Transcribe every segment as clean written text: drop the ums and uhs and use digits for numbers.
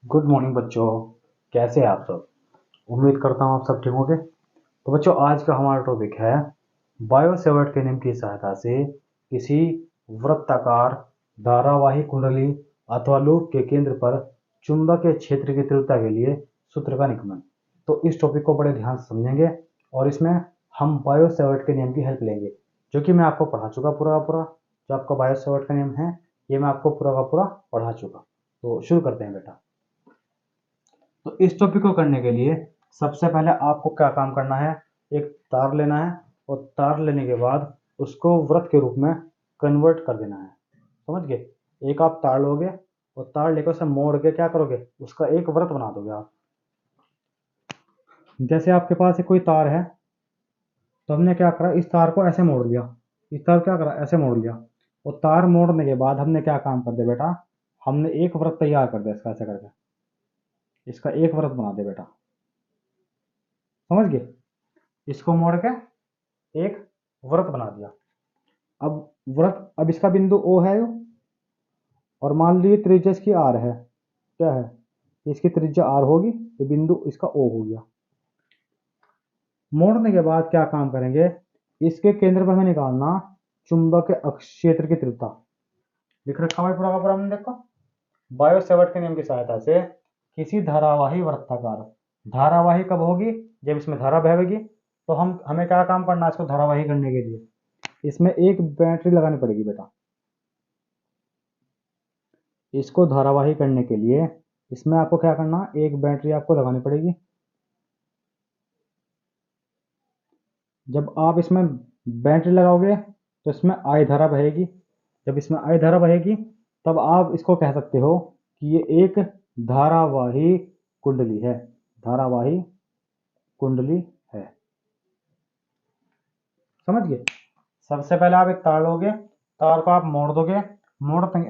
Good morning बच्चों। कैसे हैं आप सब? उम्मीद करता हूँ आप सब ठीक होंगे। तो बच्चों, आज का हमारा टॉपिक है बायो सेवर्ट के नियम की सहायता से किसी वृत्ताकार धारावाही कुंडली अथवा लूप के केंद्र पर चुंबकीय क्षेत्र की तीव्रता के लिए सूत्र का निगमन। तो इस टॉपिक को बड़े ध्यान से समझेंगे और इसमें हम बायो सेवर्ट के नियम की हेल्प लेंगे, जो कि मैं आपको पढ़ा चुका पूरा का पूरा। जो आपका बायो सेवर्ट का नियम है, ये मैं आपको पूरा का पूरा पढ़ा चुका। तो शुरू करते हैं बेटा। तो इस टॉपिक को करने के लिए सबसे पहले आपको क्या काम करना है, एक तार लेना है और तार लेने के बाद उसको वृत्त के रूप में कन्वर्ट कर देना है। समझ गए? एक आप तार लोगे और तार लेकर उसे मोड़ के क्या करोगे, उसका एक वृत्त बना दोगे आप। जैसे आपके पास एक कोई तार है, तो हमने क्या करा, इस तार को ऐसे मोड़ लिया। इस तार को क्या करा, ऐसे मोड़ लिया। और तार मोड़ने के बाद हमने क्या काम कर दिया बेटा, हमने एक वृत्त तैयार कर दिया। इसका ऐसे करके इसका एक वृत्त बना दे बेटा। समझ गए? इसको मोड़ के एक वृत्त बना दिया। अब इसका बिंदु ओ है और मान लीजिए त्रिज्या इसकी आर है। क्या है? इसकी त्रिज्या आर होगी, ये बिंदु इसका ओ हो गया। मोड़ने के बाद क्या काम करेंगे, इसके केंद्र पर हमें निकालना चुंबकीय क्षेत्र की तीव्रता। लिख रखा है पूरा का पूरा हमने। देखो, बायो सेवर्ट के नियम की सहायता से किसी धारावाही वृत्ताकार, धारावाही कब होगी, जब इसमें धारा बहेगी। तो हमें क्या काम करना है, इसको धारावाही करने के लिए इसमें एक बैटरी लगानी पड़ेगी बेटा। इसको धारावाही करने के लिए इसमें आपको क्या करना, एक बैटरी आपको लगानी पड़ेगी। जब आप इसमें बैटरी लगाओगे तो इसमें आई धारा बहेगी। जब इसमें आई धारा बहेगी तब आप इसको कह सकते हो कि ये एक धारावाही कुंडली है। धारावाही कुंडली है। समझ गए? सबसे पहले आप एक तार लोगे, तार को आप मोड़ दोगे।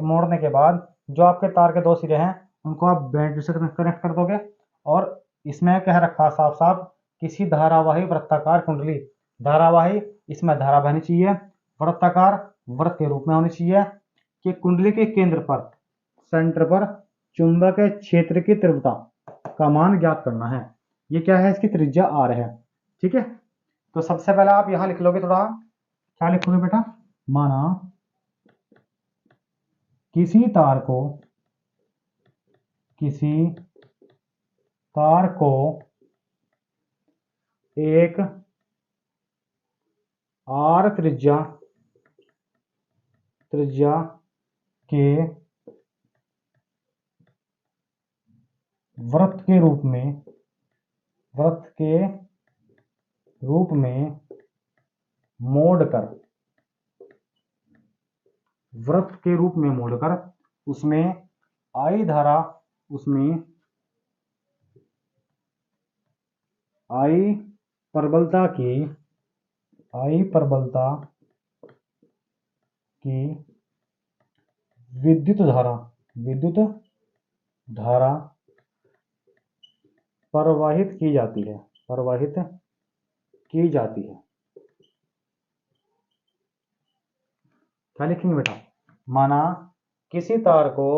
मोड़ने के बाद जो आपके तार के दो सिरे हैं उनको आप बैटरी से कनेक्ट कर दोगे। और इसमें कह रखा साफ साफ, किसी धारावाही वृत्ताकार कुंडली, धारावाही इसमें धारा बहनी चाहिए, वृत्ताकार वृत्त के रूप में होनी चाहिए, कि कुंडली के केंद्र पर, सेंटर पर चुंबकीय क्षेत्र की तीव्रता का मान ज्ञात करना है। ये क्या है, इसकी त्रिज्या आर है। ठीक है? तो सबसे पहले आप यहां लिख लोगे, थोड़ा क्या लिखोगे बेटा, माना किसी तार को एक आर त्रिज्या के वृत्त के रूप में मोड़कर उसमें आई धारा, उसमें आई प्रबलता की विद्युत धारा प्रवाहित की जाती है। क्या लिखेंगे बेटा, माना किसी तार को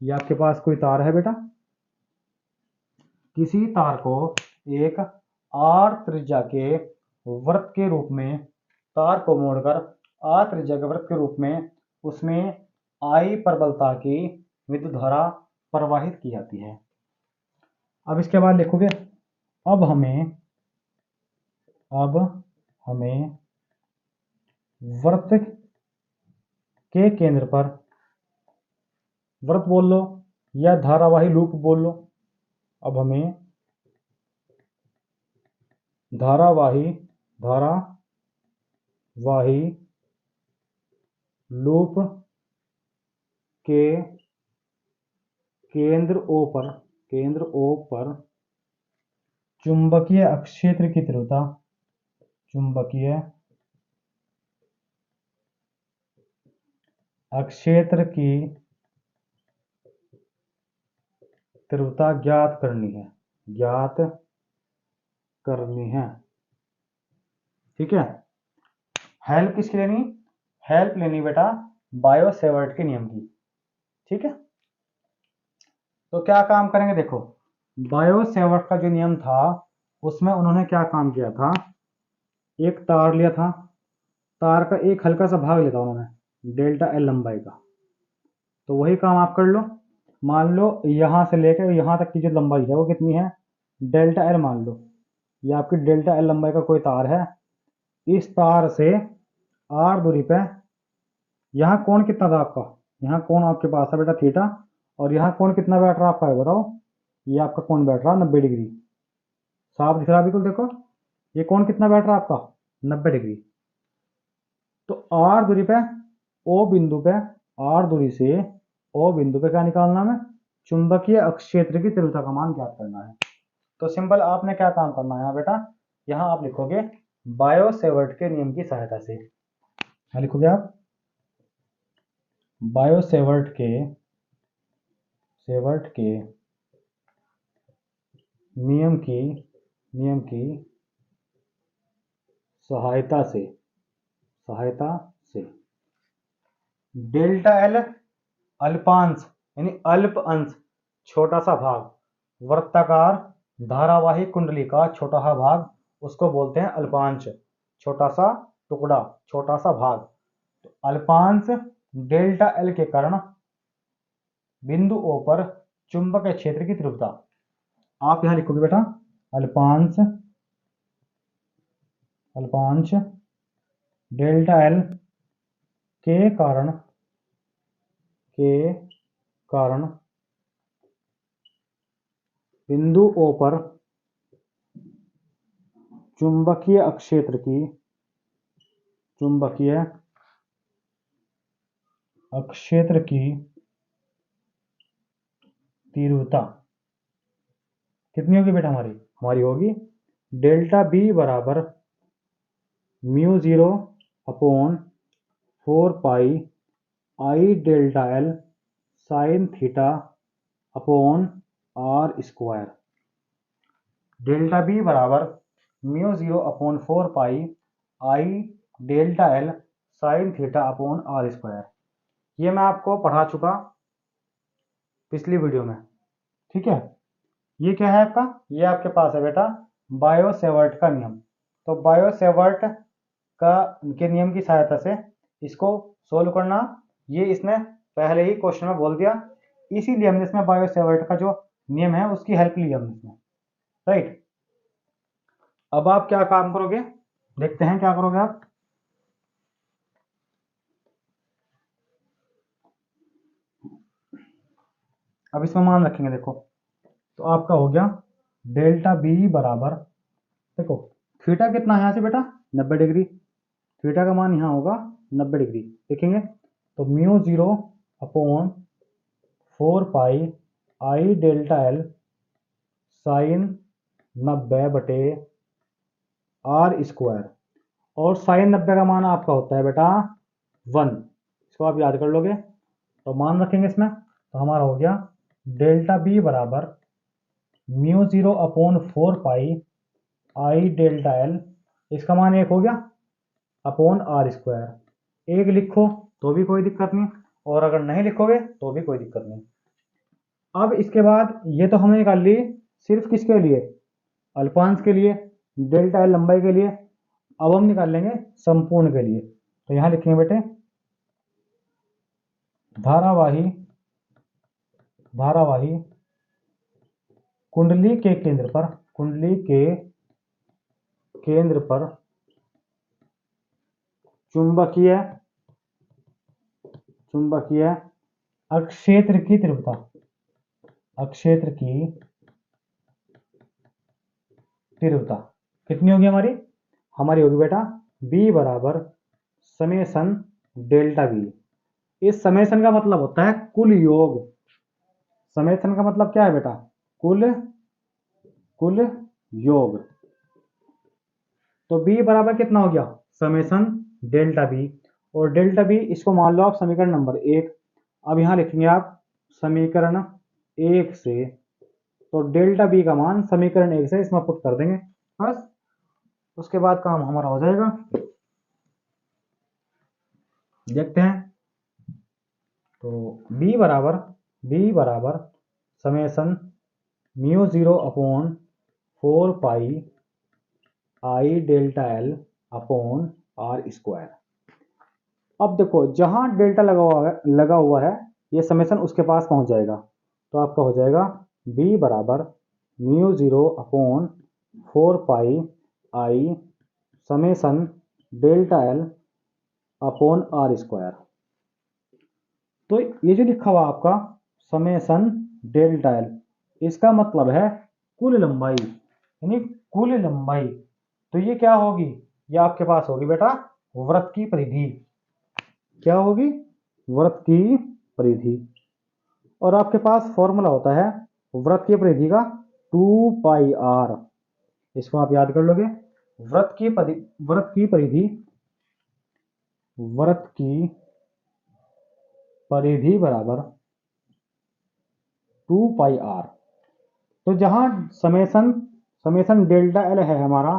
या आपके पास कोई तार है बेटा, किसी तार को एक आर त्रिज्या के वृत्त के रूप में, तार को मोड़कर आर त्रिज्या के वृत्त के रूप में उसमें आई प्रबलता की विद्युत धारा प्रवाहित की जाती है। अब इसके बाद लिखोगे, अब हमें वृत्त के केंद्र पर, वृत्त बोल लो या धारावाही लूप बोल लो, अब हमें धारावाही लूप के केंद्र ओ पर चुंबकीय क्षेत्र की तीव्रता, ज्ञात करनी है। ठीक है? हेल्प किसकी लेनी? हेल्प लेनी बेटा बायो सेवर्ट के नियम की। ठीक है? तो क्या काम करेंगे देखो, बायो सेवर्ट का जो नियम था उसमें उन्होंने क्या काम किया था, एक तार लिया था, तार का एक हल्का सा भाग लिया था उन्होंने डेल्टा एल लंबाई का। तो वही काम आप कर लो। मान लो यहाँ से लेकर यहाँ तक की जो लंबाई है वो कितनी है, डेल्टा एल मान लो। ये आपकी डेल्टा एल लंबाई का कोई तार है। इस तार से आर दूरी पे यहाँ कोण कितना था आपका, यहाँ कोण आपके पास है बेटा थीटा, और यहाँ कोण कितना बैठ रहा है आपका है बताओ। ये आपका कोण बैठ रहा है 90 डिग्री। साफ दिख रहा है बिल्कुल, देखो ये कोण कितना बैठ रहा है आपका 90 डिग्री। तो आर दूरी पे ओ बिंदु पे, आर दूरी से ओ बिंदु पे क्या निकालना है, चुंबकीय अक्षेत्र की तीव्रता का मान ज्ञात करना है। तो सिंपल आपने क्या काम करना है यहाँ बेटा, यहाँ आप लिखोगे बायो सेवर्ट के नियम की सहायता से। क्या लिखोगे आप, बायो सेवर्ट के नियम की सहायता से डेल्टा एल अल्पांश यानी अल्प अंश, छोटा सा भाग, वृत्ताकार धारावाही कुंडली का छोटा सा भाग, उसको बोलते हैं अल्पांश, छोटा सा टुकड़ा, छोटा सा भाग। तो अल्पांश डेल्टा एल के कारण बिंदु ओ पर चुंबकीय क्षेत्र की तीव्रता। आप यहां लिखोगे बेटा अल्पांश डेल्टा एल के कारण बिंदु ओ पर चुंबकीय अक्षेत्र की तीव्रता कितनी होगी बेटा, हमारी होगी डेल्टा बी बराबर mu 0 upon 4 pi I delta L sine theta upon are square. Delta B बराबर mu 0 upon 4 pi I delta L sine theta upon are square. ये मैं आपको पढ़ा चुका पिछली वीडियो में, ठीक है। ये क्या है आपका, ये आपके पास है बेटा बायो सेवर्ट का नियम। तो बायो सेवर्ट के नियम की सहायता से इसको सोल्व करना, ये इसने पहले ही क्वेश्चन में बोल दिया, इसीलिए हमने इसमें बायो सेवर्ट का जो नियम है उसकी हेल्प ली हमने इसमें, राइट। अब आप क्या काम करोगे, देखते हैं क्या करोगे आप। अब इसमें मान रखेंगे, देखो तो आपका हो गया डेल्टा बी बराबर, देखो थीटा कितना है यहाँ से बेटा 90 डिग्री, थीटा का मान यहाँ होगा 90 डिग्री, देखेंगे तो mu 0 upon 4 pi I delta L sign 90 बटे आर स्क्वायर, और साइन 90 का मान आपका होता है बेटा 1, इसको आप याद कर लोगे। तो मान रखेंगे इसमें, तो हमारा हो गया डेल्टा बी बराबर mu 0 upon 4 pi I delta L, इसका मान 1 हो गया अपॉन आर स्क्वायर। 1 लिखो तो भी कोई दिक्कत नहीं, और अगर नहीं लिखोगे तो भी कोई दिक्कत नहीं। अब इसके बाद ये तो हमने निकाल ली सिर्फ किसके लिए, अल्पांश के लिए, डेल्टा एल लंबाई के लिए। अब हम निकाल लेंगे संपूर्ण के लिए। तो यहां लिखेंगे बेटे धारावाही कुंडली के केंद्र पर चुंबकीय अक्षेत्र की तीव्रता, कितनी होगी हमारी होगी बेटा b बराबर समेसन डेल्टा बी। इस समेसन का मतलब होता है कुल योग, समेसन का मतलब क्या है बेटा, कुल योग। तो b बराबर कितना हो गया समेसन डेल्टा बी, और डेल्टा बी इसको मान लो आप समीकरण नंबर 1। अब यहां लिखेंगे आप समीकरण 1 से, तो डेल्टा बी का मान समीकरण 1 से इसमें पुट कर देंगे बस, उसके बाद काम हमारा हो जाएगा। देखते हैं, तो b बराबर summation mu 0 upon 4 pi I delta l upon are square. अब देखो जहां डेल्टा लगा हुआ है ये समेसन उसके पास पहुंच जाएगा, तो आपका हो जाएगा b बराबर mu 0 upon 4 pi I summation delta l upon are square. तो ये जो लिखा हुआ आपका समेसन डेल्टा एल, इसका मतलब है कुल लंबाई, यानी कुल लंबाई। तो ये क्या होगी, ये आपके पास होगी बेटा वृत्त की परिधि। क्या होगी, वृत्त की परिधि। और आपके पास फॉर्मूला होता है वृत्त की परिधि का 2 पाई आर। इसको आप याद कर लोगे। वृत्त की परिधि बराबर 2 पाई आर। तो जहां समेसन डेल्टा एल है हमारा,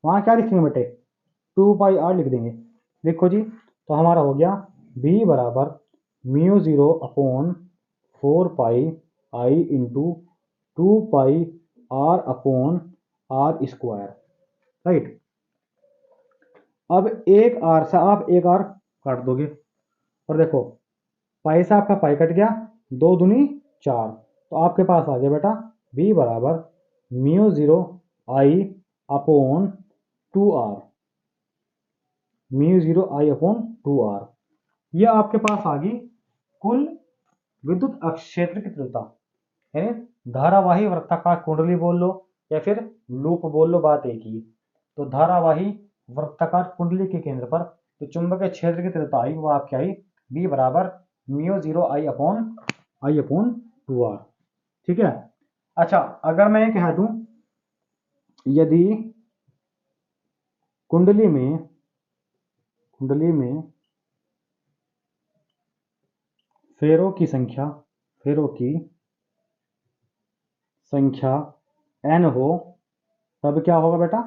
वहां क्या लिखेंगे बेटे, 2 पाई आर लिख देंगे। देखो जी, तो हमारा हो गया b बराबर mu 0 upon 4 pi I into 2 pi r upon are square, right. अब एक आर से आप एक आर काट दोगे, और देखो पाई से आपका पाई कट गया, 2 दूनी 4, तो आपके पास आ गया बेटा b बराबर mu 0 I upon 2 r, mu 0 I upon 2 r. यह आपके पास आ गई कुल विद्युत क्षेत्र की तीव्रता, यानी धारावाही वृत्ताकार कुंडली बोल लो या फिर लूप बोल लो, बात एक ही। तो धारावाही वृत्ताकार कुंडली के केंद्र पर जो चुंबकीय क्षेत्र की तीव्रता आई वो आपकी आई b बराबर म्यू 0 आई अपॉन 2 आर। ठीक है। अच्छा, अगर मैं ये कह दूं यदि कुंडली में फेरों की संख्या n हो, तब क्या होगा बेटा,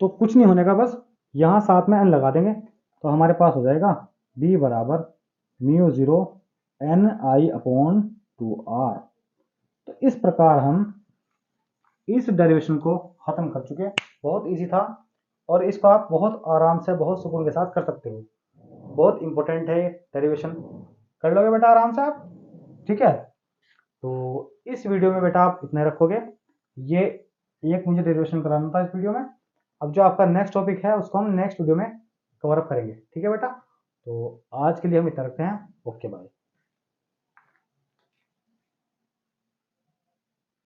तो कुछ नहीं होने का, बस यहां साथ में n लगा देंगे, तो हमारे पास हो जाएगा b बराबर mu 0 n I upon 2 r. तो इस प्रकार हम इस डेरिवेशन को खत्म कर चुके। बहुत इजी था और इसको आप बहुत आराम से बहुत सुकून के साथ कर सकते हो। बहुत इंपॉर्टेंट है डेरिवेशन, कर लोगे बेटा आराम से आप। ठीक है, तो इस वीडियो में बेटा आप इतने रखोगे। ये एक मुझे डेरिवेशन कराना था इस वीडियो में। अब जो आपका नेक्स्ट टॉपिक है उसको हम नेक्स्ट वीडियो में कवर अप करेंगे। ठीक है बेटा, तो आज के लिए हम इतना रखते हैं। Okay bye.